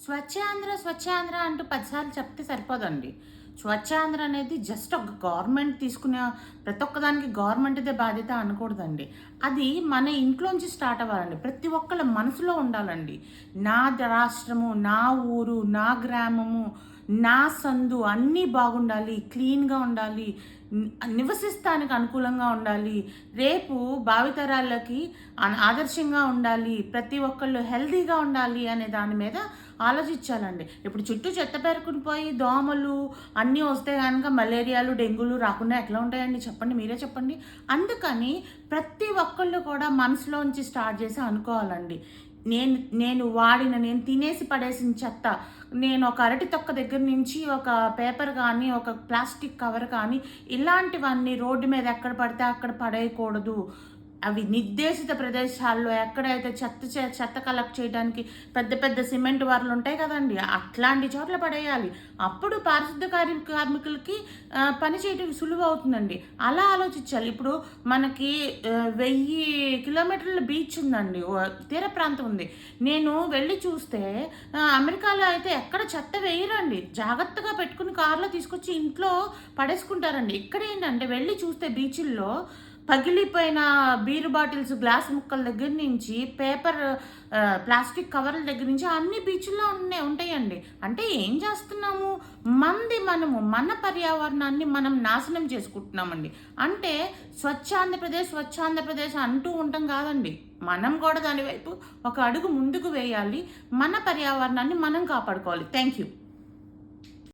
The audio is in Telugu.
స్వచ్ఛాంధ్ర, స్వచ్ఛాంధ్ర అంటూ 10 సార్లు చెప్తే సరిపోదండి. స్వచ్ఛాంధ్ర అనేది జస్ట్ ఒక గవర్నమెంట్ తీసుకునే ప్రతి ఒక్కదానికి గవర్నమెంట్‌దే బాధ్యత అనకూడదండి. అది మన ఇంట్లోంచి స్టార్ట్ అవ్వాలండి. ప్రతి ఒక్కళ్ళ మనసులో ఉండాలండి. నా రాష్ట్రము, నా ఊరు, నా గ్రామము, నా సందు అన్నీ బాగుండాలి, క్లీన్‌గా ఉండాలి, నివసిస్తానికి అనుకూలంగా ఉండాలి, రేపు భావితరాలకి ఆదర్శంగా ఉండాలి, ప్రతి ఒక్కళ్ళు హెల్తీగా ఉండాలి అనే దాని మీద ఆలోచించాలండి. ఇప్పుడు చుట్టూ చెత్త పేరుకుని పోయి దోమలు అన్నీ వస్తే గనక మలేరియాలు, డెంగ్యూలు రాకుండా ఎట్లా ఉంటాయండి చెప్పండి? మీరే చెప్పండి. అందుకని ప్రతి ఒక్కళ్ళు కూడా మనసులోంచి స్టార్ట్ చేసి అనుకోవాలండి. నేను నేను తినేసి పడేసిన చెత్త, నేను ఒక అరటి తొక్క దగ్గర నుంచి ఒక పేపర్ కానీ, ఒక ప్లాస్టిక్ కవర్ కానీ ఇలాంటివన్నీ రోడ్డు మీద ఎక్కడ పడితే అక్కడ పడేయకూడదు. అవి నిర్దేశిత ప్రదేశాల్లో ఎక్కడైతే చెత్త కలెక్ట్ చేయడానికి పెద్ద పెద్ద సిమెంట్ వర్లు ఉంటాయి కదండీ! అట్లాంటి చోట్ల పడేయాలి. అప్పుడు పారిశుద్ధ కార్మికులకి పని చేయడం సులువవుతుందండి. అలా ఆలోచించాలి. ఇప్పుడు మనకి 1000 కిలోమీటర్ల బీచ్ ఉందండి. తీర ప్రాంతం ఉంది. నేను వెళ్ళి చూస్తే అమెరికాలో అయితే ఎక్కడ చెత్త వేయరండి. జాగ్రత్తగా పెట్టుకుని కార్‌లో తీసుకొచ్చి ఇంట్లో పడేసుకుంటారండి. ఇక్కడేంటంటే వెళ్ళి చూస్తే బీచుల్లో పగిలిపోయిన బీర్ బాటిల్స్, గ్లాస్ ముక్కల దగ్గర నుంచి ప్లాస్టిక్ కవర్ల దగ్గర నుంచి అన్ని బీచ్‌ల్లో ఉంటాయండి. అంటే ఏం చేస్తున్నాము? మన పర్యావరణాన్ని మనం నాశనం చేసుకుంటున్నామండి. అంటే స్వచ్ఛాంధ్రప్రదేశ్, స్వచ్ఛాంధ్రప్రదేశ్ అంటూ ఉంటాం కాదండి. మనం కూడా దాని వైపు ఒక అడుగు ముందుకు వేయాలి. మన పర్యావరణాన్ని మనం కాపాడుకోవాలి. Thank you.